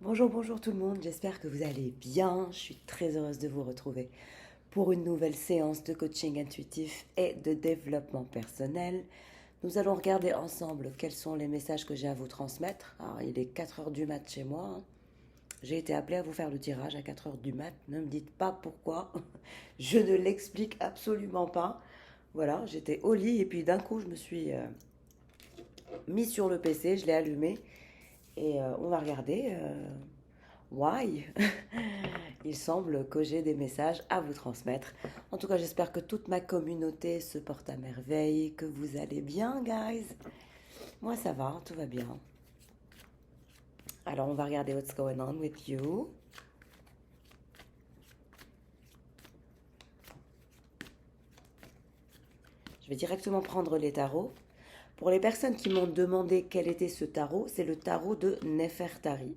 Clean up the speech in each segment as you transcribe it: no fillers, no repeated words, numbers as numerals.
Bonjour, bonjour tout le monde, j'espère que vous allez bien. Je suis très heureuse de vous retrouver pour une nouvelle séance de coaching intuitif et de développement personnel. Nous allons regarder ensemble quels sont les messages que j'ai à vous transmettre. Alors, il est 4 heures du mat chez moi, hein. J'ai été appelée à vous faire le tirage à 4 heures du mat. Ne me dites pas pourquoi. Je ne l'explique absolument pas. Voilà, j'étais au lit et puis d'un coup, je me suis mis sur le PC, je l'ai allumé et on va regarder. Why? Il semble que j'ai des messages à vous transmettre. En tout cas, j'espère que toute ma communauté se porte à merveille, que vous allez bien, guys. Moi, ça va, tout va bien. Alors, on va regarder what's going on with you. Je vais directement prendre les tarots. Pour les personnes qui m'ont demandé quel était ce tarot, c'est le tarot de Nefertari,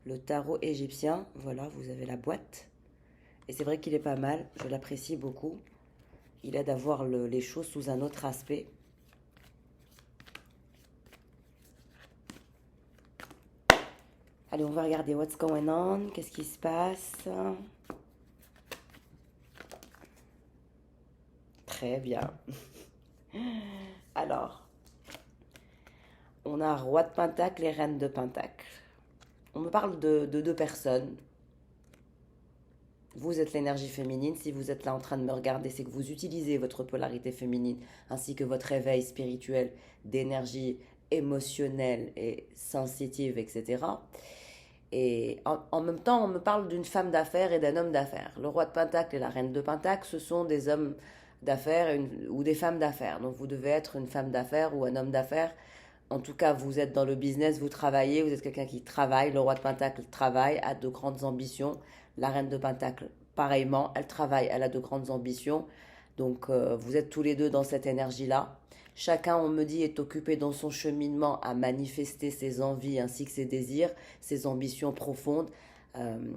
le tarot égyptien. Voilà, vous avez la boîte. Et c'est vrai qu'il est pas mal, je l'apprécie beaucoup. Il aide à voir les choses sous un autre aspect. Allez, on va regarder what's going on, qu'est-ce qui se passe. Très bien. Alors, on a roi de pentacle et reine de pentacle. On me parle de deux personnes. Vous êtes l'énergie féminine. Si vous êtes là en train de me regarder, c'est que vous utilisez votre polarité féminine ainsi que votre réveil spirituel d'énergie émotionnelle et sensitive, etc. Et en même temps, on me parle d'une femme d'affaires et d'un homme d'affaires. Le roi de Pentacle et la reine de Pentacle, ce sont des hommes d'affaires ou des femmes d'affaires. Donc vous devez être une femme d'affaires ou un homme d'affaires. En tout cas, vous êtes dans le business, vous travaillez, vous êtes quelqu'un qui travaille. Le roi de Pentacle travaille, a de grandes ambitions. La reine de Pentacle, pareillement, elle travaille, elle a de grandes ambitions. Donc vous êtes tous les deux dans cette énergie-là. Chacun, on me dit, est occupé dans son cheminement à manifester ses envies ainsi que ses désirs, ses ambitions profondes.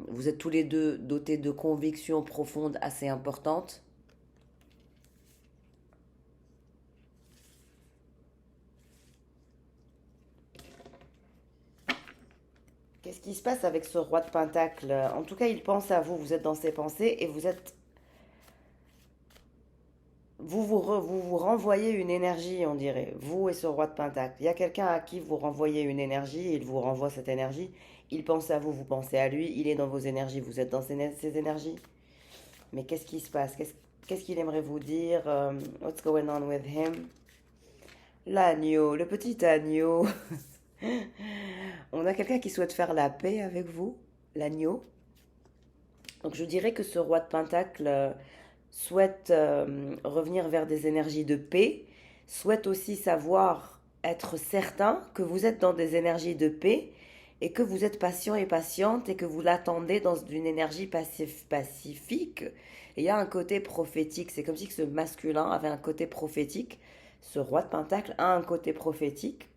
Vous êtes tous les deux dotés de convictions profondes assez importantes. Qu'est-ce qui se passe avec ce roi de Pentacle? En tout cas, il pense à vous, vous êtes dans ses pensées et vous renvoyez une énergie, on dirait, vous et ce roi de Pentacle. Il y a quelqu'un à qui vous renvoyez une énergie, et il vous renvoie cette énergie. Il pense à vous, vous pensez à lui, il est dans vos énergies, vous êtes dans ses énergies. Mais qu'est-ce qui se passe? Qu'est-ce qu'il aimerait vous dire? What's going on with him? L'agneau, le petit agneau. On a quelqu'un qui souhaite faire la paix avec vous, l'agneau. Donc je dirais que ce roi de Pentacle souhaite revenir vers des énergies de paix, souhaite aussi savoir être certain que vous êtes dans des énergies de paix et que vous êtes patient et patiente et que vous l'attendez dans une énergie pacifique. Et il y a un côté prophétique, c'est comme si ce masculin avait un côté prophétique, ce roi de Pentacle a un côté prophétique.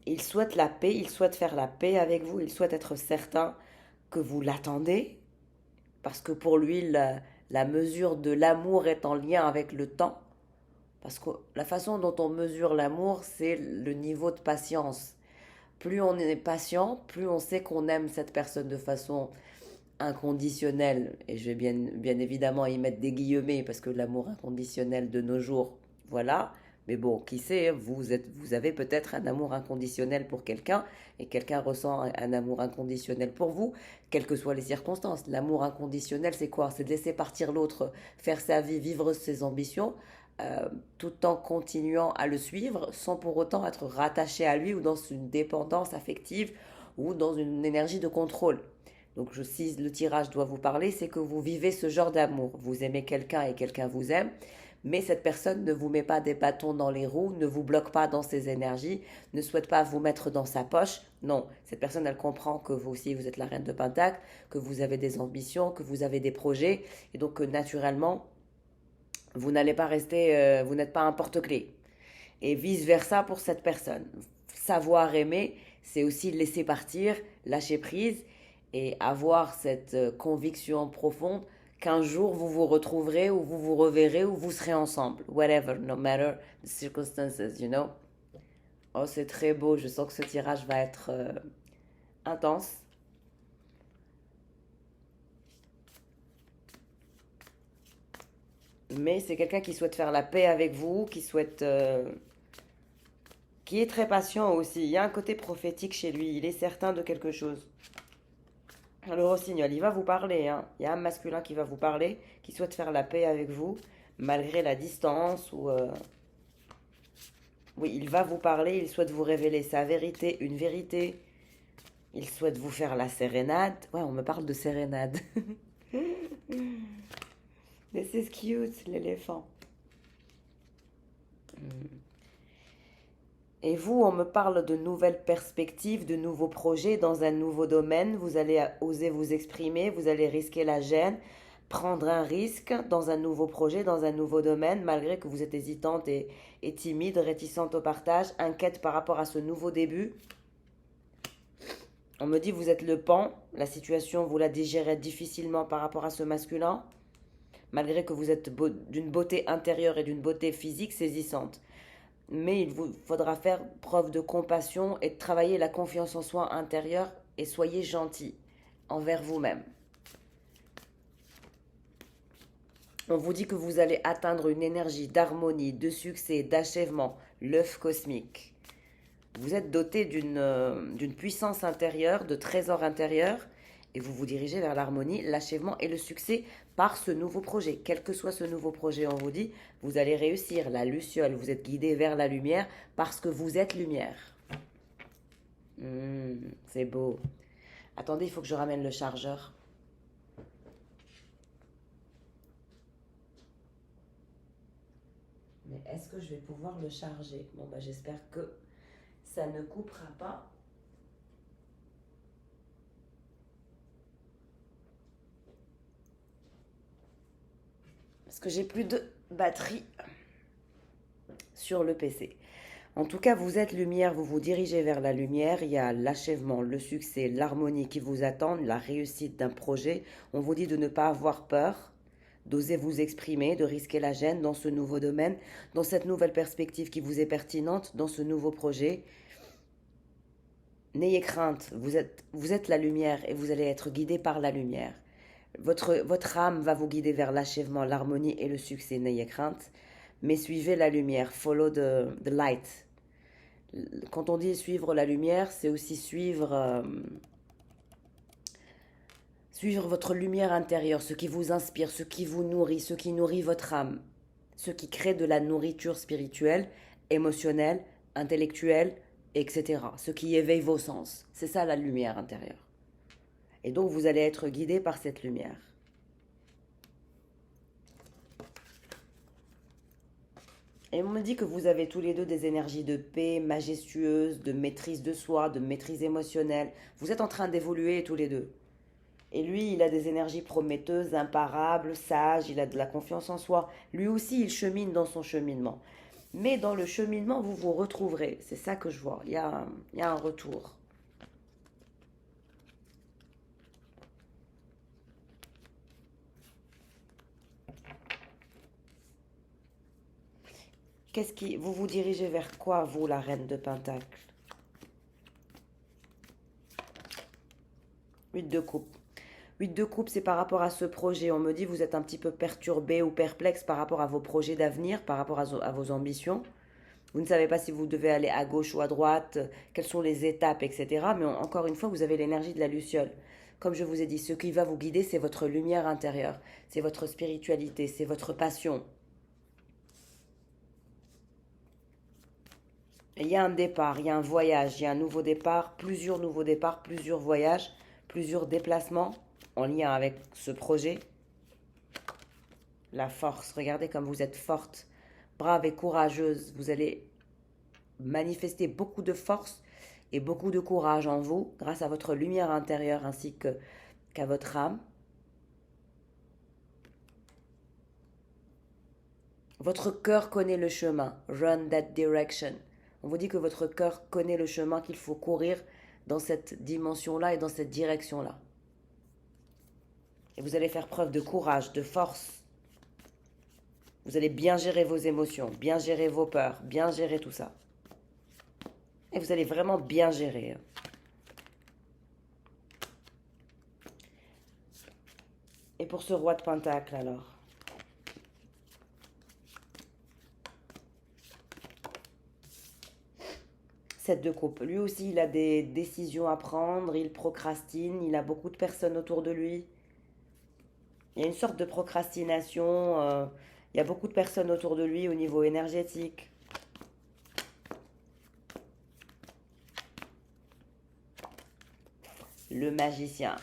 Il souhaite la paix, il souhaite faire la paix avec vous, il souhaite être certain que vous l'attendez, parce que pour lui, la mesure de l'amour est en lien avec le temps. Parce que la façon dont on mesure l'amour, c'est le niveau de patience. Plus on est patient, plus on sait qu'on aime cette personne de façon inconditionnelle. Et je vais bien évidemment y mettre des guillemets, parce que l'amour inconditionnel de nos jours, voilà. Mais bon, qui sait, vous avez peut-être un amour inconditionnel pour quelqu'un et quelqu'un ressent un amour inconditionnel pour vous, quelles que soient les circonstances. L'amour inconditionnel, c'est quoi? C'est de laisser partir l'autre, faire sa vie, vivre ses ambitions, tout en continuant à le suivre sans pour autant être rattaché à lui ou dans une dépendance affective ou dans une énergie de contrôle. Donc si le tirage doit vous parler, c'est que vous vivez ce genre d'amour. Vous aimez quelqu'un et quelqu'un vous aime, mais cette personne ne vous met pas des bâtons dans les roues, ne vous bloque pas dans ses énergies, ne souhaite pas vous mettre dans sa poche. Non, cette personne, elle comprend que vous aussi, vous êtes la reine de Pentacle, que vous avez des ambitions, que vous avez des projets, et donc que naturellement, vous n'allez pas rester, vous n'êtes pas un porte-clés. Et vice-versa pour cette personne. Savoir aimer, c'est aussi laisser partir, lâcher prise et avoir cette conviction profonde qu'un jour vous vous retrouverez ou vous vous reverrez ou vous serez ensemble. Whatever, no matter the circumstances, you know. Oh, c'est très beau. Je sens que ce tirage va être intense. Mais c'est quelqu'un qui souhaite faire la paix avec vous, qui souhaite, qui est très patient aussi. Il y a un côté prophétique chez lui. Il est certain de quelque chose. Le rossignol, il va vous parler, hein. Il y a un masculin qui va vous parler, qui souhaite faire la paix avec vous, malgré la distance ou oui, il va vous parler, il souhaite vous révéler sa vérité, une vérité. Il souhaite vous faire la sérénade. Ouais, on me parle de sérénade. This is cute, l'éléphant. Et vous, on me parle de nouvelles perspectives, de nouveaux projets dans un nouveau domaine. Vous allez oser vous exprimer, vous allez risquer la gêne, prendre un risque dans un nouveau projet, dans un nouveau domaine, malgré que vous êtes hésitante et timide, réticente au partage, inquiète par rapport à ce nouveau début. On me dit vous êtes le pan, la situation vous la digérez difficilement par rapport à ce masculin, malgré que vous êtes d'une beauté intérieure et d'une beauté physique saisissante. Mais il vous faudra faire preuve de compassion et de travailler la confiance en soi intérieure et soyez gentil envers vous-même. On vous dit que vous allez atteindre une énergie d'harmonie, de succès, d'achèvement, l'œuf cosmique. Vous êtes doté d'une puissance intérieure, de trésor intérieur, et vous vous dirigez vers l'harmonie, l'achèvement et le succès par ce nouveau projet. Quel que soit ce nouveau projet, on vous dit, vous allez réussir. La luciole, vous êtes guidé vers la lumière parce que vous êtes lumière. C'est beau. Attendez, il faut que je ramène le chargeur. Mais est-ce que je vais pouvoir le charger? Bon, bah, j'espère que ça ne coupera pas. Parce que j'ai plus de batterie sur le PC. En tout cas, vous êtes lumière, vous vous dirigez vers la lumière. Il y a l'achèvement, le succès, l'harmonie qui vous attendent, la réussite d'un projet. On vous dit de ne pas avoir peur, d'oser vous exprimer, de risquer la gêne dans ce nouveau domaine, dans cette nouvelle perspective qui vous est pertinente, dans ce nouveau projet. N'ayez crainte, vous êtes la lumière et vous allez être guidé par la lumière. Votre âme va vous guider vers l'achèvement, l'harmonie et le succès, n'ayez crainte. Mais suivez la lumière, follow the light. Quand on dit suivre la lumière, c'est aussi suivre votre lumière intérieure, ce qui vous inspire, ce qui vous nourrit, ce qui nourrit votre âme, ce qui crée de la nourriture spirituelle, émotionnelle, intellectuelle, etc. Ce qui éveille vos sens. C'est ça la lumière intérieure. Et donc vous allez être guidé par cette lumière. Et on me dit que vous avez tous les deux des énergies de paix majestueuses, de maîtrise de soi, de maîtrise émotionnelle. Vous êtes en train d'évoluer tous les deux. Et lui, il a des énergies prometteuses, imparables, sages, il a de la confiance en soi. Lui aussi, il chemine dans son cheminement. Mais dans le cheminement, vous vous retrouverez. C'est ça que je vois. Il y a un retour. Vous vous dirigez vers quoi, vous, la reine de Pentacle? 8 de coupe. 8 de coupe, c'est par rapport à ce projet. On me dit vous êtes un petit peu perturbé ou perplexe par rapport à vos projets d'avenir, par rapport à vos ambitions. Vous ne savez pas si vous devez aller à gauche ou à droite, quelles sont les étapes, etc. Mais encore une fois, vous avez l'énergie de la luciole. Comme je vous ai dit, ce qui va vous guider, c'est votre lumière intérieure, c'est votre spiritualité, c'est votre passion. Et il y a un départ, il y a un voyage, il y a un nouveau départ, plusieurs nouveaux départs, plusieurs voyages, plusieurs déplacements en lien avec ce projet. La force, regardez comme vous êtes forte, brave et courageuse. Vous allez manifester beaucoup de force et beaucoup de courage en vous grâce à votre lumière intérieure ainsi qu'à votre âme. Votre cœur connaît le chemin. Run that direction. On vous dit que votre cœur connaît le chemin qu'il faut courir dans cette dimension-là et dans cette direction-là. Et vous allez faire preuve de courage, de force. Vous allez bien gérer vos émotions, bien gérer vos peurs, bien gérer tout ça. Et vous allez vraiment bien gérer. pour ce roi de Pentacle, alors? 7 de coupe. Lui aussi, il a des décisions à prendre, il procrastine, il a beaucoup de personnes autour de lui. Il y a une sorte de procrastination, il y a beaucoup de personnes autour de lui au niveau énergétique. Le magicien.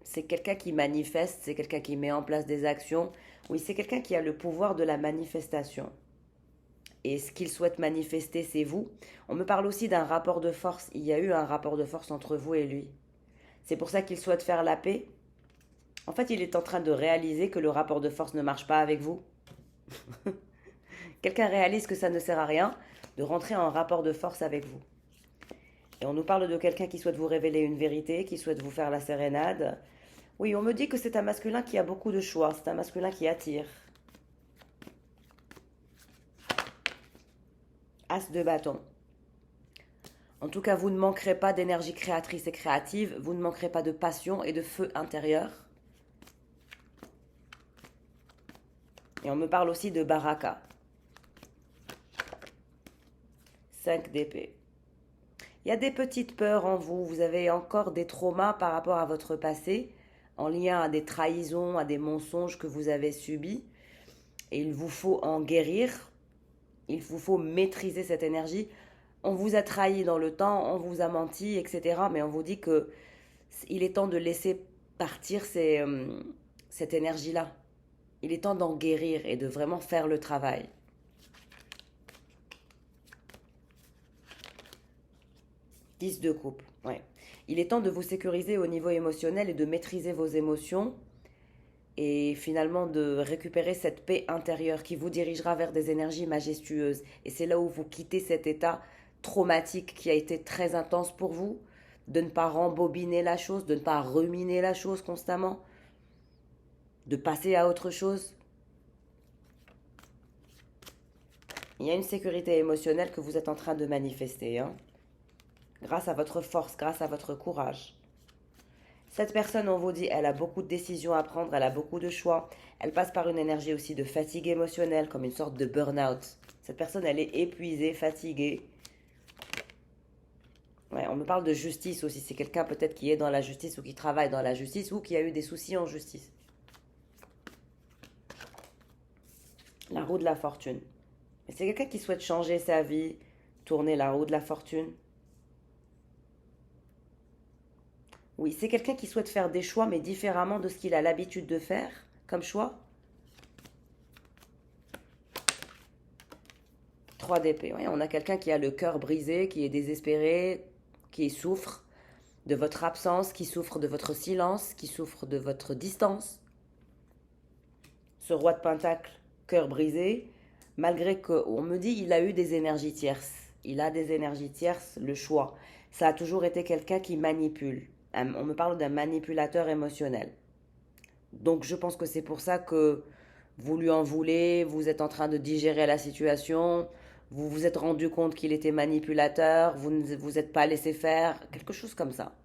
C'est quelqu'un qui manifeste, c'est quelqu'un qui met en place des actions. Oui, c'est quelqu'un qui a le pouvoir de la manifestation. Et ce qu'il souhaite manifester, c'est vous. On me parle aussi d'un rapport de force. Il y a eu un rapport de force entre vous et lui. C'est pour ça qu'il souhaite faire la paix. En fait, il est en train de réaliser que le rapport de force ne marche pas avec vous. Quelqu'un réalise que ça ne sert à rien de rentrer en rapport de force avec vous. Et on nous parle de quelqu'un qui souhaite vous révéler une vérité, qui souhaite vous faire la sérénade. Oui, on me dit que c'est un masculin qui a beaucoup de choix, c'est un masculin qui attire. As de bâton. En tout cas, vous ne manquerez pas d'énergie créatrice et créative, vous ne manquerez pas de passion et de feu intérieur. Et on me parle aussi de baraka. 5 d'épée. Il y a des petites peurs en vous, vous avez encore des traumas par rapport à votre passé, en lien à des trahisons, à des mensonges que vous avez subis. Et il vous faut en guérir, il vous faut maîtriser cette énergie. On vous a trahi dans le temps, on vous a menti, etc. Mais on vous dit que il est temps de laisser partir cette énergie-là. Il est temps d'en guérir et de vraiment faire le travail. De coupe, ouais. Il est temps de vous sécuriser au niveau émotionnel et de maîtriser vos émotions et finalement de récupérer cette paix intérieure qui vous dirigera vers des énergies majestueuses. Et c'est là où vous quittez cet état traumatique qui a été très intense pour vous, de ne pas rembobiner la chose, de ne pas ruminer la chose constamment, de passer à autre chose. Il y a une sécurité émotionnelle que vous êtes en train de manifester, hein. Grâce à votre force, grâce à votre courage. Cette personne, on vous dit, elle a beaucoup de décisions à prendre, elle a beaucoup de choix. Elle passe par une énergie aussi de fatigue émotionnelle, comme une sorte de burn-out. Cette personne, elle est épuisée, fatiguée. Ouais, on me parle de justice aussi. C'est quelqu'un peut-être qui est dans la justice ou qui travaille dans la justice ou qui a eu des soucis en justice. La roue de la fortune. C'est quelqu'un qui souhaite changer sa vie, tourner la roue de la fortune. Oui, c'est quelqu'un qui souhaite faire des choix, mais différemment de ce qu'il a l'habitude de faire comme choix. 3 d'épée. Oui, on a quelqu'un qui a le cœur brisé, qui est désespéré, qui souffre de votre absence, qui souffre de votre silence, qui souffre de votre distance. Ce roi de Pentacle, cœur brisé, malgré qu'on me dit il a eu des énergies tierces. Il a des énergies tierces, le choix. Ça a toujours été quelqu'un qui manipule. On me parle d'un manipulateur émotionnel. Donc je pense que c'est pour ça que vous lui en voulez, vous êtes en train de digérer la situation, vous vous êtes rendu compte qu'il était manipulateur, vous ne vous êtes pas laissé faire, quelque chose comme ça.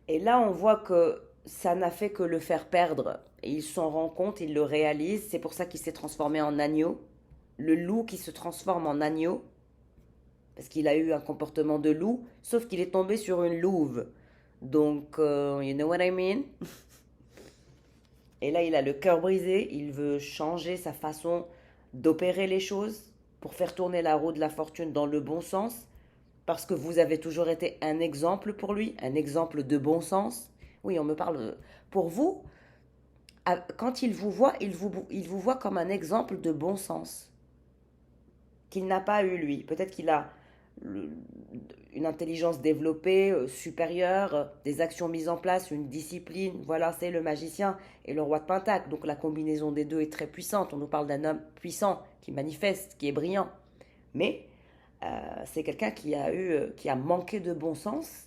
Et là on voit que ça n'a fait que le faire perdre. Et il s'en rend compte, il le réalise, c'est pour ça qu'il s'est transformé en agneau. Le loup qui se transforme en agneau, parce qu'il a eu un comportement de loup, sauf qu'il est tombé sur une louve. Donc, you know what I mean? Et là, il a le cœur brisé, il veut changer sa façon d'opérer les choses pour faire tourner la roue de la fortune dans le bon sens, parce que vous avez toujours été un exemple pour lui, un exemple de bon sens. Oui, on me parle pour vous. Quand il vous voit, il vous voit comme un exemple de bon sens qu'il n'a pas eu lui. Peut-être qu'il a une intelligence développée, supérieure, des actions mises en place, une discipline. Voilà, c'est le magicien et le roi de Pentacle. Donc la combinaison des deux est très puissante. On nous parle d'un homme puissant, qui manifeste, qui est brillant. Mais c'est quelqu'un qui a manqué de bon sens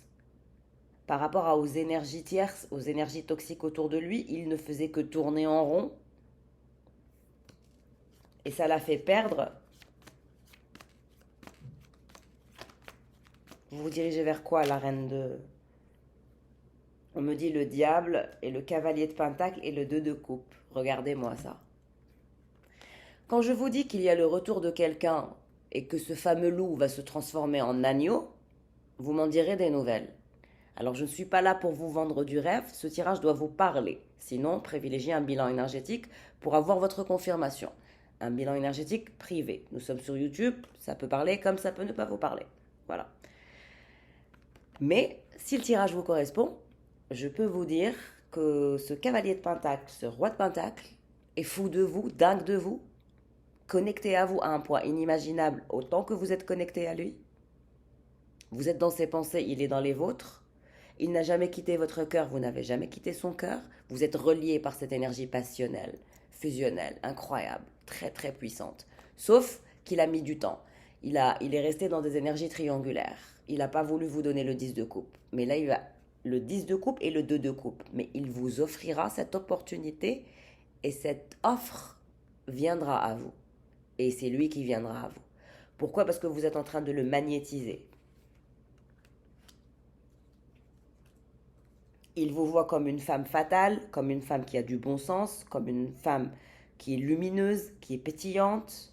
par rapport aux énergies tierces, aux énergies toxiques autour de lui. Il ne faisait que tourner en rond. Et ça l'a fait perdre. Vous vous dirigez vers quoi, la reine de... On me dit le diable et le cavalier de pentacle et le 2 de coupe. Regardez-moi ça. Quand je vous dis qu'il y a le retour de quelqu'un et que ce fameux loup va se transformer en agneau, vous m'en direz des nouvelles. Alors je ne suis pas là pour vous vendre du rêve, ce tirage doit vous parler. Sinon, privilégiez un bilan énergétique pour avoir votre confirmation. Un bilan énergétique privé. Nous sommes sur YouTube, ça peut parler comme ça peut ne pas vous parler. Voilà. Mais si le tirage vous correspond, je peux vous dire que ce cavalier de pentacle, ce roi de pentacle, est fou de vous, dingue de vous, connecté à vous à un point inimaginable autant que vous êtes connecté à lui. Vous êtes dans ses pensées, il est dans les vôtres. Il n'a jamais quitté votre cœur, vous n'avez jamais quitté son cœur. Vous êtes reliés par cette énergie passionnelle, fusionnelle, incroyable, très très puissante. Sauf qu'il a mis du temps. Il est resté dans des énergies triangulaires. Il n'a pas voulu vous donner le 10 de coupe. Mais là, il a le 10 de coupe et le 2 de coupe. Mais il vous offrira cette opportunité et cette offre viendra à vous. Et c'est lui qui viendra à vous. Pourquoi? Parce que vous êtes en train de le magnétiser. Il vous voit comme une femme fatale, comme une femme qui a du bon sens, comme une femme qui est lumineuse, qui est pétillante.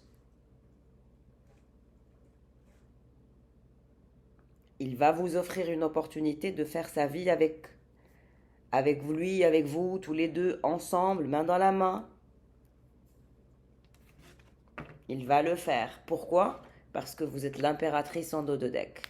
Il va vous offrir une opportunité de faire sa vie avec lui, avec vous, tous les deux, ensemble, main dans la main. Il va le faire. Pourquoi? Parce que vous êtes l'impératrice en dos de deck.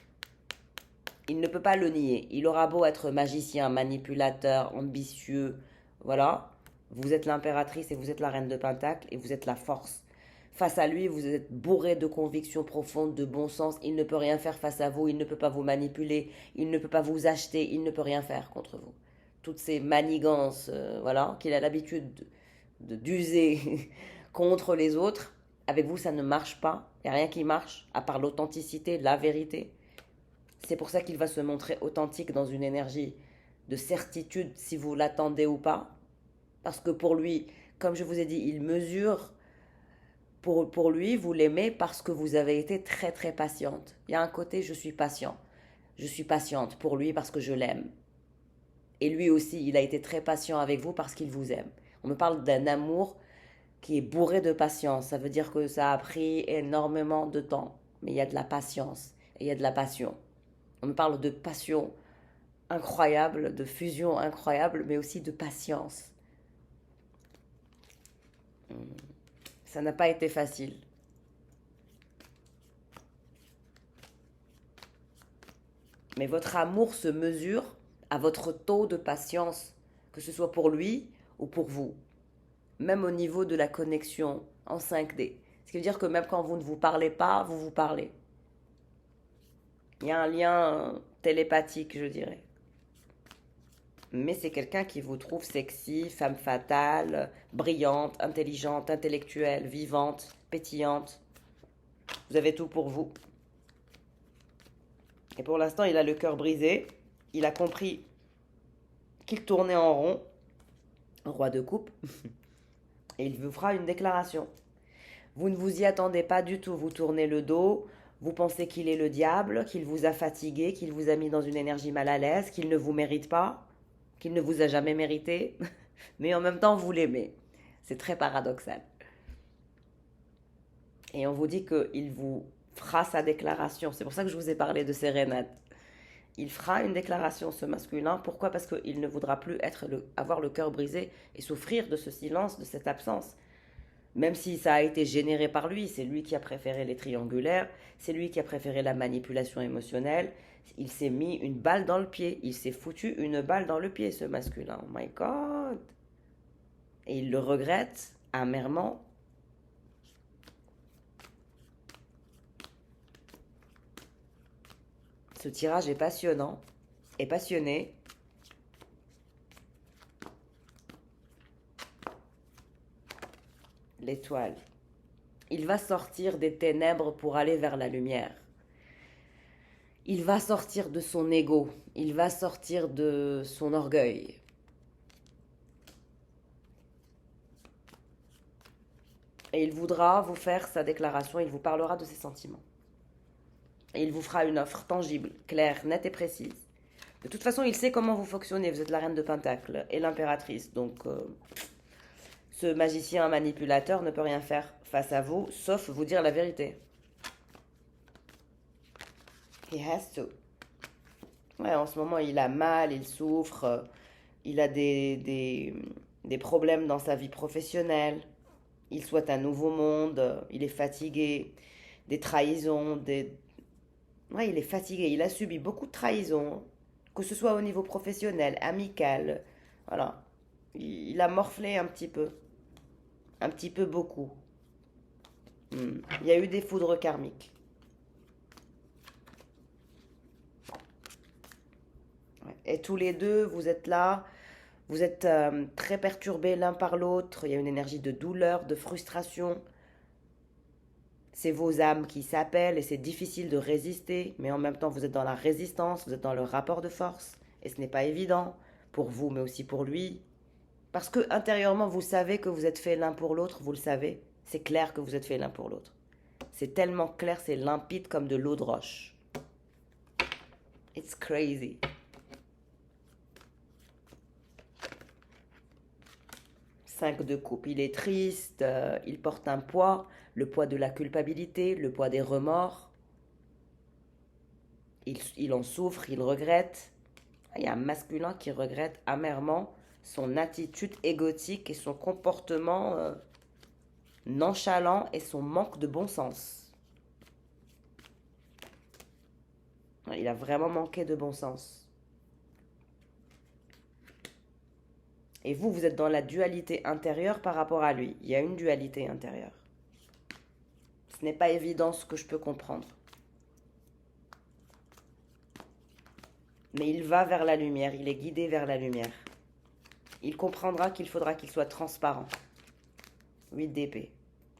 Il ne peut pas le nier. Il aura beau être magicien, manipulateur, ambitieux, voilà. Vous êtes l'impératrice et vous êtes la reine de Pentacle et vous êtes la force. Face à lui, vous êtes bourré de convictions profondes, de bon sens. Il ne peut rien faire face à vous, il ne peut pas vous manipuler, il ne peut pas vous acheter, il ne peut rien faire contre vous. Toutes ces manigances, voilà, qu'il a l'habitude d'user contre les autres, avec vous, ça ne marche pas. Il n'y a rien qui marche, à part l'authenticité, la vérité. C'est pour ça qu'il va se montrer authentique dans une énergie de certitude si vous l'attendez ou pas. Parce que pour lui, comme je vous ai dit, il mesure. Pour lui, vous l'aimez parce que vous avez été très très patiente. Il y a un côté, je suis patient. Je suis patiente pour lui parce que je l'aime. Et lui aussi, il a été très patient avec vous parce qu'il vous aime. On me parle d'un amour qui est bourré de patience. Ça veut dire que ça a pris énormément de temps. Mais il y a de la patience et il y a de la passion. On me parle de passion incroyable, de fusion incroyable, mais aussi de patience. Ça n'a pas été facile. Mais votre amour se mesure à votre taux de patience, que ce soit pour lui ou pour vous. Même au niveau de la connexion en 5D. Ce qui veut dire que même quand vous ne vous parlez pas, vous vous parlez. Il y a un lien télépathique, je dirais. Mais c'est quelqu'un qui vous trouve sexy, femme fatale, brillante, intelligente, intellectuelle, vivante, pétillante. Vous avez tout pour vous. Et pour l'instant, il a le cœur brisé. Il a compris qu'il tournait en rond, roi de coupe. Et il vous fera une déclaration. Vous ne vous y attendez pas du tout. Vous tournez le dos. Vous pensez qu'il est le diable, qu'il vous a fatigué, qu'il vous a mis dans une énergie mal à l'aise, qu'il ne vous mérite pas, qu'il ne vous a jamais mérité. Mais en même temps, vous l'aimez. C'est très paradoxal. Et on vous dit qu'il vous fera sa déclaration. C'est pour ça que je vous ai parlé de sérénade. Il fera une déclaration, ce masculin. Pourquoi? Parce qu'il ne voudra plus avoir le cœur brisé et souffrir de ce silence, de cette absence. Même si ça a été généré par lui, c'est lui qui a préféré les triangulaires, c'est lui qui a préféré la manipulation émotionnelle. Il s'est mis une balle dans le pied. Il s'est foutu une balle dans le pied, ce masculin. Oh my God! Et il le regrette amèrement. Ce tirage est passionnant et passionné. L'étoile. Il va sortir des ténèbres pour aller vers la lumière. Il va sortir de son ego. Il va sortir de son orgueil. Et il voudra vous faire sa déclaration. Il vous parlera de ses sentiments. Et il vous fera une offre tangible, claire, nette et précise. De toute façon, il sait comment vous fonctionnez. Vous êtes la reine de Pentacle et l'impératrice. Donc, ce magicien manipulateur ne peut rien faire face à vous, sauf vous dire la vérité. He has to. Ouais, en ce moment, il a mal, il souffre, il a des problèmes dans sa vie professionnelle. Il souhaite un nouveau monde, il est fatigué, des trahisons, des... Ouais, il est fatigué, il a subi beaucoup de trahisons, que ce soit au niveau professionnel, amical, voilà. Il a morflé un petit peu beaucoup. Il y a eu des foudres karmiques. Ouais. Et tous les deux, vous êtes là, vous êtes très perturbés l'un par l'autre, il y a une énergie de douleur, de frustration. C'est vos âmes qui s'appellent et c'est difficile de résister, mais en même temps vous êtes dans la résistance, vous êtes dans le rapport de force, et ce n'est pas évident pour vous, mais aussi pour lui. Parce que intérieurement, vous savez que vous êtes fait l'un pour l'autre, vous le savez. C'est clair que vous êtes fait l'un pour l'autre. C'est tellement clair, c'est limpide comme de l'eau de roche. It's crazy. 5 de coupe, il est triste, il porte un poids, le poids de la culpabilité, le poids des remords. Il en souffre, il regrette. Il y a un masculin qui regrette amèrement son attitude égotique et son comportement nonchalant et son manque de bon sens. Il a vraiment manqué de bon sens. Et vous, vous êtes dans la dualité intérieure par rapport à lui. Il y a une dualité intérieure. Ce n'est pas évident ce que je peux comprendre. Mais il va vers la lumière, il est guidé vers la lumière. Il comprendra qu'il faudra qu'il soit transparent. 8 d'épée.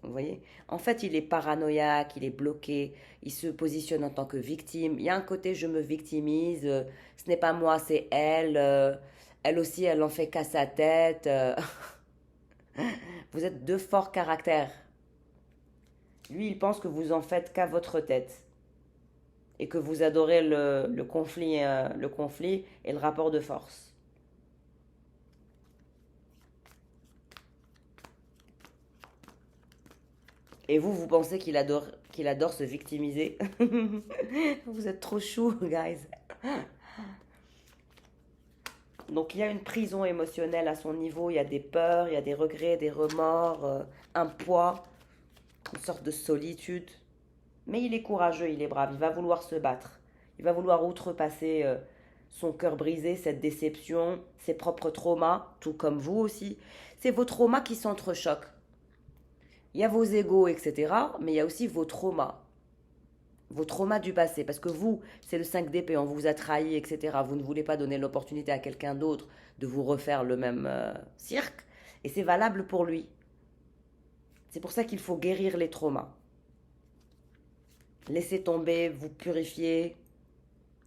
Vous voyez? En fait, il est paranoïaque, il est bloqué, il se positionne en tant que victime. Il y a un côté je me victimise, ce n'est pas moi, c'est elle. Elle aussi, elle en fait qu'à sa tête. Vous êtes deux forts caractères. Lui, il pense que vous en faites qu'à votre tête. Et que vous adorez le conflit et le rapport de force. Et vous, vous pensez qu'il adore se victimiser. Vous êtes trop chou, guys. Donc il y a une prison émotionnelle à son niveau, il y a des peurs, il y a des regrets, des remords, un poids, une sorte de solitude. Mais il est courageux, il est brave, il va vouloir se battre. Il va vouloir outrepasser son cœur brisé, cette déception, ses propres traumas, tout comme vous aussi. C'est vos traumas qui s'entrechoquent. Il y a vos égos, etc. Mais il y a aussi vos traumas du passé. Parce que vous, c'est le 5 d'épée, on vous a trahi, etc. Vous ne voulez pas donner l'opportunité à quelqu'un d'autre de vous refaire le même cirque. Et c'est valable pour lui. C'est pour ça qu'il faut guérir les traumas. Laissez tomber, vous purifier,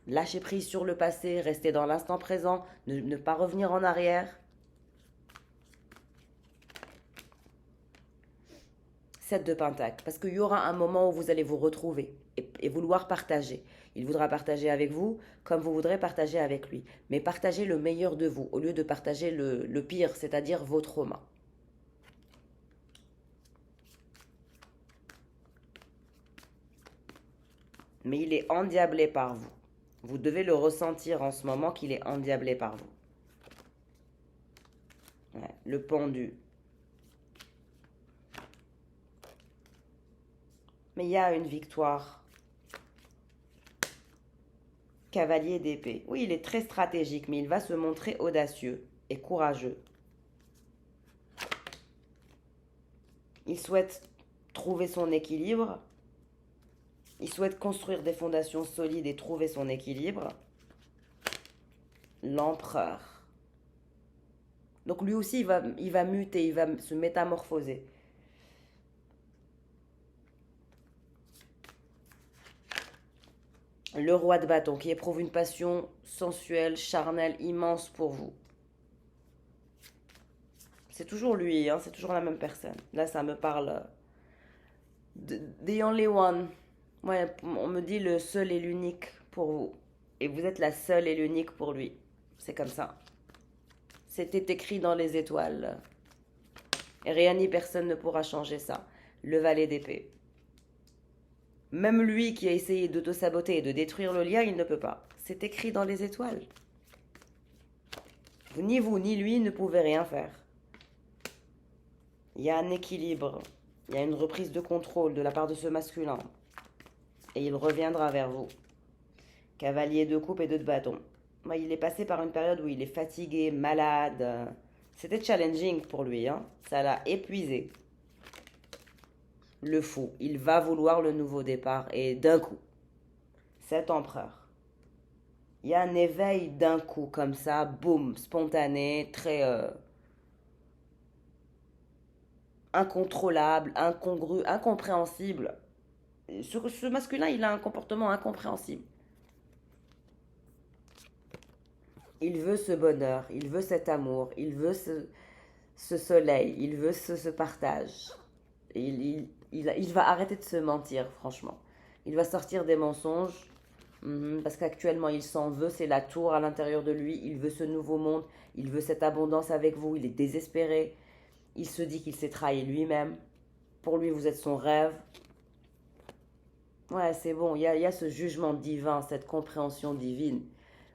lâcher prise sur le passé, rester dans l'instant présent, ne pas revenir en arrière. 7 de Pentacle, parce qu'il y aura un moment où vous allez vous retrouver et vouloir partager. Il voudra partager avec vous comme vous voudrez partager avec lui. Mais partagez le meilleur de vous au lieu de partager le pire, c'est-à-dire vos traumas. Mais il est endiablé par vous. Vous devez le ressentir en ce moment qu'il est endiablé par vous. Ouais, le pendu. Mais il y a une victoire. Cavalier d'épée. Oui, il est très stratégique, mais il va se montrer audacieux et courageux. Il souhaite trouver son équilibre. Il souhaite construire des fondations solides et trouver son équilibre. L'empereur. Donc lui aussi, il va muter, il va se métamorphoser. Le roi de bâton qui éprouve une passion sensuelle, charnelle, immense pour vous. C'est toujours lui, hein, c'est toujours la même personne. Là, ça me parle the only one. Ouais, on me dit le seul et l'unique pour vous. Et vous êtes la seule et l'unique pour lui. C'est comme ça. C'était écrit dans les étoiles. Et rien ni personne ne pourra changer ça. Le valet d'épée. Même lui qui a essayé de te saboter et de détruire le lien, il ne peut pas. C'est écrit dans les étoiles. Ni vous ni lui ne pouvez rien faire. Il y a un équilibre. Il y a une reprise de contrôle de la part de ce masculin. Et il reviendra vers vous. Cavalier de coupe et de bâton. Il est passé par une période où il est fatigué, malade. C'était challenging pour lui. Ça l'a épuisé. Le fou. Il va vouloir le nouveau départ. Et d'un coup. Cet empereur. Il y a un éveil d'un coup, comme ça, boum, spontané, très incontrôlable, incongru, incompréhensible. Ce masculin, il a un comportement incompréhensible. Il veut ce bonheur, il veut cet amour, il veut ce soleil, il veut ce partage. Il va arrêter de se mentir, franchement. Il va sortir des mensonges. Parce qu'actuellement, il s'en veut, c'est la tour à l'intérieur de lui. Il veut ce nouveau monde, il veut cette abondance avec vous. Il est désespéré. Il se dit qu'il s'est trahi lui-même. Pour lui, vous êtes son rêve. Ouais, c'est bon, il y a ce jugement divin, cette compréhension divine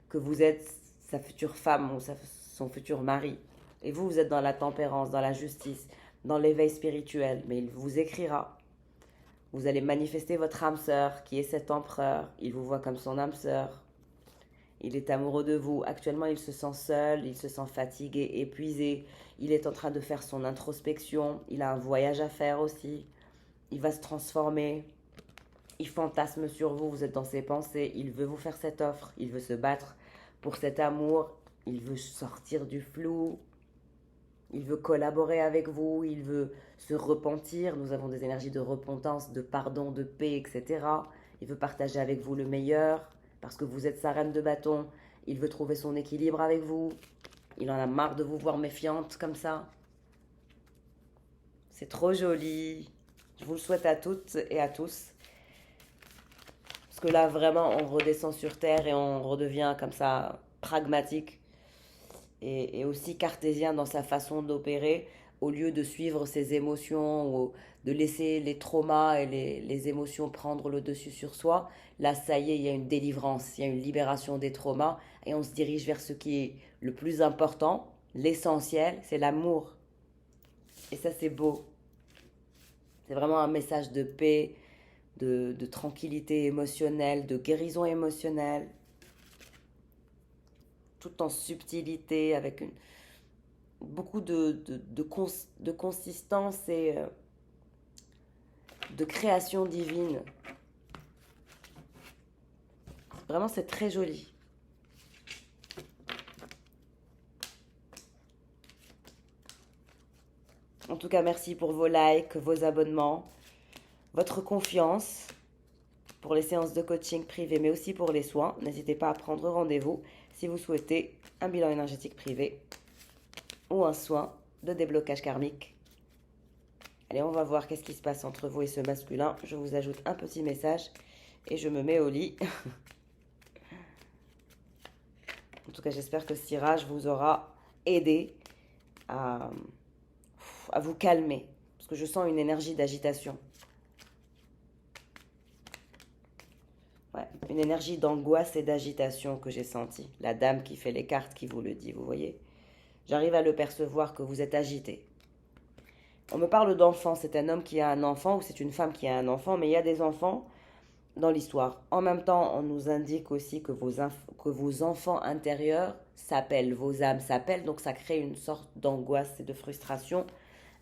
que vous êtes sa future femme ou son futur mari. Et vous, vous êtes dans la tempérance, dans la justice, dans l'éveil spirituel. Mais il vous écrira. Vous allez manifester votre âme sœur, qui est cet empereur. Il vous voit comme son âme sœur. Il est amoureux de vous. Actuellement, il se sent seul, il se sent fatigué, épuisé. Il est en train de faire son introspection. Il a un voyage à faire aussi. Il va se transformer. Il fantasme sur vous, vous êtes dans ses pensées. Il veut vous faire cette offre. Il veut se battre pour cet amour. Il veut sortir du flou. Il veut collaborer avec vous, il veut se repentir. Nous avons des énergies de repentance, de pardon, de paix, etc. Il veut partager avec vous le meilleur, parce que vous êtes sa reine de bâton. Il veut trouver son équilibre avec vous. Il en a marre de vous voir méfiante comme ça. C'est trop joli. Je vous le souhaite à toutes et à tous. Parce que là, vraiment, on redescend sur Terre et on redevient comme ça pragmatique et aussi cartésien dans sa façon d'opérer, au lieu de suivre ses émotions ou de laisser les traumas et les émotions prendre le dessus sur soi. Là, ça y est, il y a une délivrance, il y a une libération des traumas et on se dirige vers ce qui est le plus important, l'essentiel, c'est l'amour. Et ça, c'est beau. C'est vraiment un message de paix, de tranquillité émotionnelle, de guérison émotionnelle, tout en subtilité, avec beaucoup de consistance et de création divine. Vraiment, c'est très joli. En tout cas, merci pour vos likes, vos abonnements, votre confiance pour les séances de coaching privé, mais aussi pour les soins. N'hésitez pas à prendre rendez-vous si vous souhaitez un bilan énergétique privé ou un soin de déblocage karmique. Allez, on va voir qu'est-ce qui se passe entre vous et ce masculin. Je vous ajoute un petit message et je me mets au lit. En tout cas, j'espère que ce tirage vous aura aidé à vous calmer. Parce que je sens une énergie d'agitation. Ouais, une énergie d'angoisse et d'agitation que j'ai sentie. La dame qui fait les cartes qui vous le dit, vous voyez. J'arrive à le percevoir que vous êtes agité. On me parle d'enfant, c'est un homme qui a un enfant ou c'est une femme qui a un enfant, mais il y a des enfants dans l'histoire. En même temps, on nous indique aussi que vos enfants intérieurs s'appellent, vos âmes s'appellent, donc ça crée une sorte d'angoisse et de frustration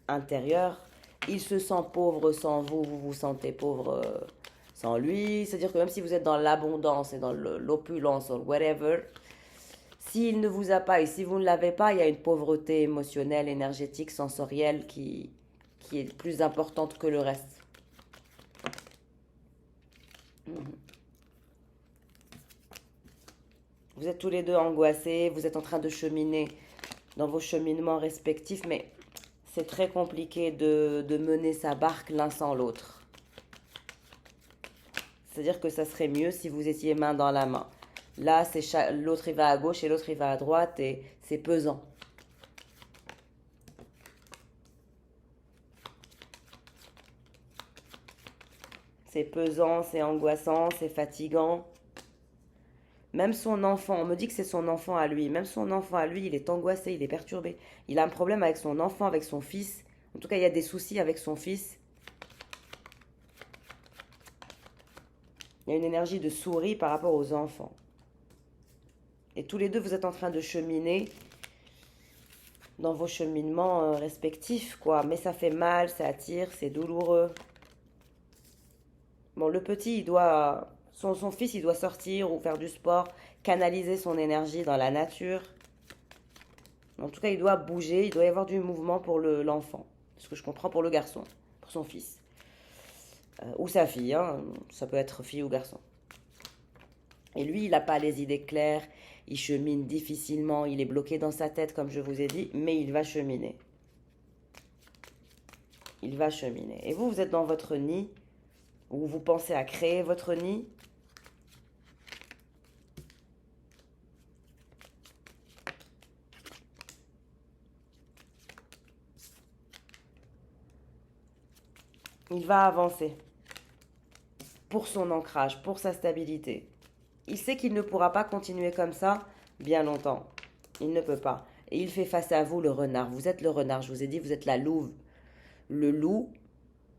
intérieure. Il se sent pauvre sans vous, vous vous sentez pauvre sans lui. C'est-à-dire que même si vous êtes dans l'abondance et dans l'opulence ou whatever, s'il ne vous a pas et si vous ne l'avez pas, il y a une pauvreté émotionnelle, énergétique, sensorielle qui est plus importante que le reste. Vous êtes tous les deux angoissés, vous êtes en train de cheminer dans vos cheminements respectifs, mais c'est très compliqué de mener sa barque l'un sans l'autre. C'est-à-dire que ça serait mieux si vous étiez main dans la main. Là, l'autre il va à gauche et l'autre il va à droite et c'est pesant. C'est pesant, c'est angoissant, c'est fatigant. Même son enfant, on me dit que c'est son enfant à lui. Même son enfant à lui, il est angoissé, il est perturbé. Il a un problème avec son enfant, avec son fils. En tout cas, il y a des soucis avec son fils. Il y a une énergie de souris par rapport aux enfants. Et tous les deux, vous êtes en train de cheminer dans vos cheminements respectifs, quoi. Mais ça fait mal, ça attire, c'est douloureux. Bon, le petit, son fils, il doit sortir ou faire du sport, canaliser son énergie dans la nature. En tout cas, il doit bouger, il doit y avoir du mouvement pour l'enfant. Ce que je comprends pour le garçon, pour son fils. Ou sa fille, hein. Ça peut être fille ou garçon. Et lui, il n'a pas les idées claires, il chemine difficilement, il est bloqué dans sa tête, comme je vous ai dit, mais il va cheminer. Il va cheminer. Et vous, vous êtes dans votre nid, ou vous pensez à créer votre nid. Il va avancer pour son ancrage, pour sa stabilité. Il sait qu'il ne pourra pas continuer comme ça bien longtemps. Il ne peut pas. Et il fait face à vous, le renard. Vous êtes le renard, je vous ai dit, vous êtes la louve. Le loup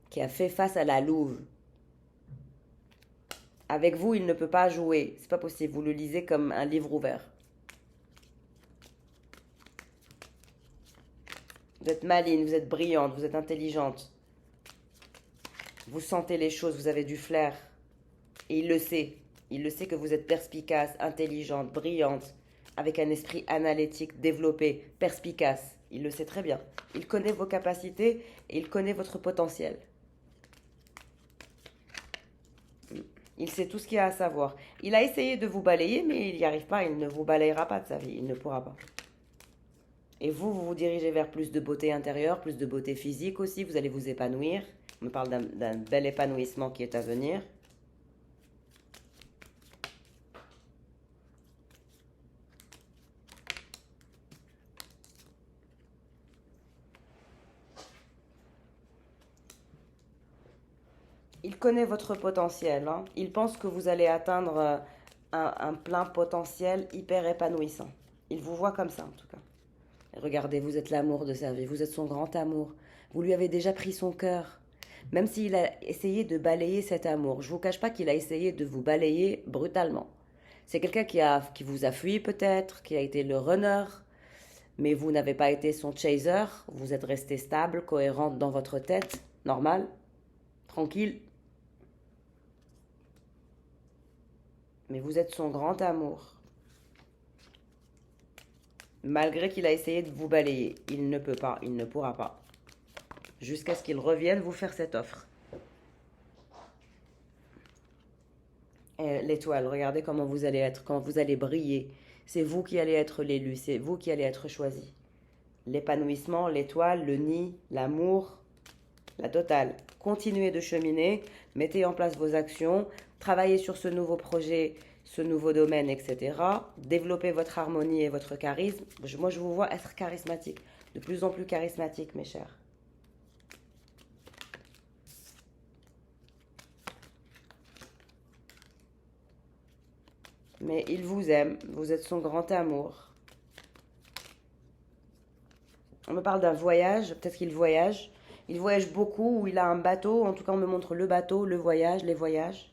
qui a fait face à la louve. Avec vous, il ne peut pas jouer. C'est pas possible. Vous le lisez comme un livre ouvert. Vous êtes maligne, vous êtes brillante, vous êtes intelligente. Vous sentez les choses, vous avez du flair. Et il le sait. Il le sait que vous êtes perspicace, intelligente, brillante, avec un esprit analytique développé, perspicace. Il le sait très bien. Il connaît vos capacités et il connaît votre potentiel. Il sait tout ce qu'il y a à savoir. Il a essayé de vous balayer, mais il n'y arrive pas. Il ne vous balayera pas de sa vie. Il ne pourra pas. Et vous, vous vous dirigez vers plus de beauté intérieure, plus de beauté physique aussi. Vous allez vous épanouir. On me parle d'un bel épanouissement qui est à venir. Il connaît votre potentiel, hein. Il pense que vous allez atteindre un plein potentiel hyper épanouissant. Il vous voit comme ça, en tout cas. Et regardez, vous êtes l'amour de sa vie, vous êtes son grand amour. Vous lui avez déjà pris son cœur. Même s'il a essayé de balayer cet amour. Je ne vous cache pas qu'il a essayé de vous balayer brutalement. C'est quelqu'un qui vous a fui peut-être, qui a été le runner, mais vous n'avez pas été son chaser. Vous êtes resté stable, cohérente dans votre tête, normal, tranquille. Mais vous êtes son grand amour. Malgré qu'il a essayé de vous balayer, il ne peut pas, il ne pourra pas. Jusqu'à ce qu'il revienne vous faire cette offre. L'étoile, regardez comment vous allez être, quand vous allez briller. C'est vous qui allez être l'élu, c'est vous qui allez être choisi. L'épanouissement, l'étoile, le nid, l'amour, la totale. Continuez de cheminer, mettez en place vos actions, travaillez sur ce nouveau projet, ce nouveau domaine, etc. Développez votre harmonie et votre charisme. Moi, je vous vois être charismatique, de plus en plus charismatique, mes chers. Mais il vous aime, vous êtes son grand amour. On me parle d'un voyage, peut-être qu'il voyage. Il voyage beaucoup ou il a un bateau, en tout cas on me montre le bateau, le voyage, les voyages.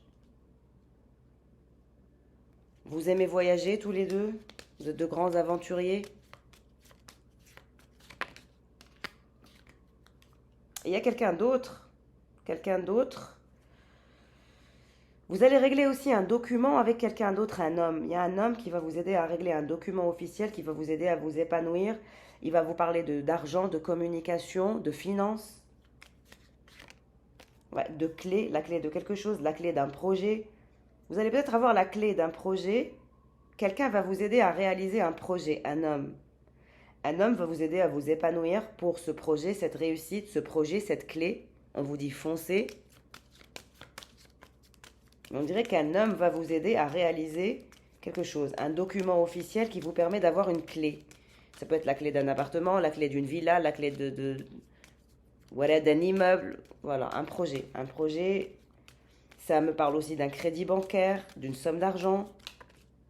Vous aimez voyager tous les deux? Vous êtes de grands aventuriers? Et il y a quelqu'un d'autre. Quelqu'un d'autre. Vous allez régler aussi un document avec quelqu'un d'autre, un homme. Il y a un homme qui va vous aider à régler un document officiel, qui va vous aider à vous épanouir. Il va vous parler d'argent, de communication, de finances. Ouais, de clé, la clé de quelque chose, la clé d'un projet. Vous allez peut-être avoir la clé d'un projet. Quelqu'un va vous aider à réaliser un projet, un homme. Un homme va vous aider à vous épanouir pour ce projet, cette réussite, ce projet, cette clé. On vous dit foncez. On dirait qu'un homme va vous aider à réaliser quelque chose, un document officiel qui vous permet d'avoir une clé. Ça peut être la clé d'un appartement, la clé d'une villa, la clé voilà, d'un immeuble. Voilà, un projet. Un projet, ça me parle aussi d'un crédit bancaire, d'une somme d'argent,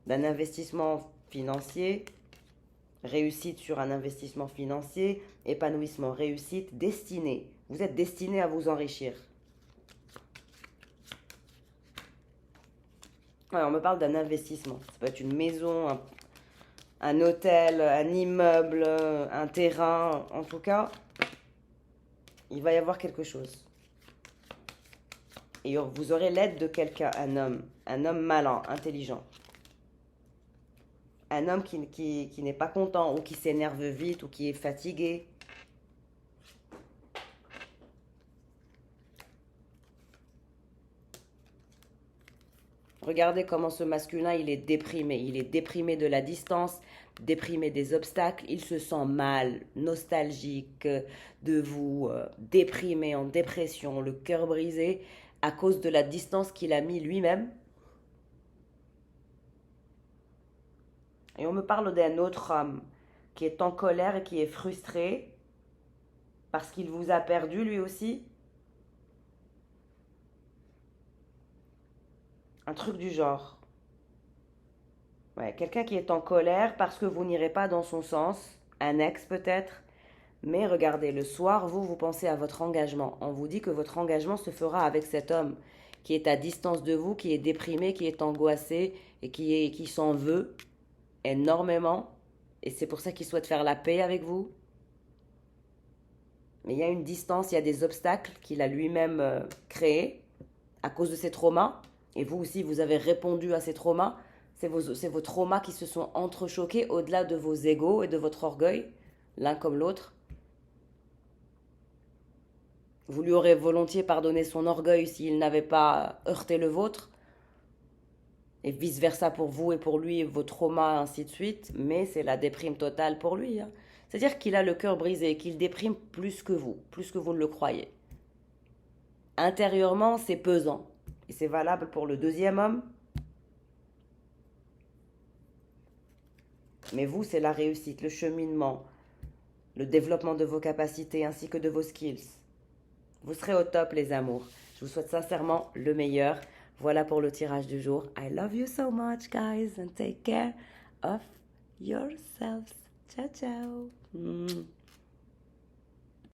d'un investissement financier, réussite sur un investissement financier, épanouissement, réussite, destinée. Vous êtes destiné à vous enrichir. Ouais, on me parle d'un investissement. Ça peut être une maison, un hôtel, un immeuble, un terrain. En tout cas, il va y avoir quelque chose. Et vous aurez l'aide de quelqu'un, un homme malin, intelligent. Un homme qui n'est pas content ou qui s'énerve vite ou qui est fatigué. Regardez comment ce masculin, il est déprimé. Il est déprimé de la distance, déprimé des obstacles. Il se sent mal, nostalgique de vous, déprimé, en dépression, le cœur brisé à cause de la distance qu'il a mis lui-même. Et on me parle d'un autre homme qui est en colère et qui est frustré parce qu'il vous a perdu lui aussi. Un truc du genre. Ouais, quelqu'un qui est en colère parce que vous n'irez pas dans son sens, un ex peut-être. Mais regardez, le soir, vous pensez à votre engagement. On vous dit que votre engagement se fera avec cet homme qui est à distance de vous, qui est déprimé, qui est angoissé et qui s'en veut énormément. Et c'est pour ça qu'il souhaite faire la paix avec vous. Mais il y a une distance, il y a des obstacles qu'il a lui-même créés à cause de ses traumas. Et vous aussi, vous avez répondu à ces traumas. C'est vos traumas qui se sont entrechoqués au-delà de vos égos et de votre orgueil, l'un comme l'autre. Vous lui aurez volontiers pardonné son orgueil s'il n'avait pas heurté le vôtre. Et vice-versa pour vous et pour lui, vos traumas, ainsi de suite. Mais c'est la déprime totale pour lui. Hein. C'est-à-dire qu'il a le cœur brisé, qu'il déprime plus que vous ne le croyez. Intérieurement, c'est pesant. Et c'est valable pour le deuxième homme. Mais vous, c'est la réussite, le cheminement, le développement de vos capacités ainsi que de vos skills. Vous serez au top, les amours. Je vous souhaite sincèrement le meilleur. Voilà pour le tirage du jour. I love you so much, guys, and take care of yourselves. Ciao, ciao.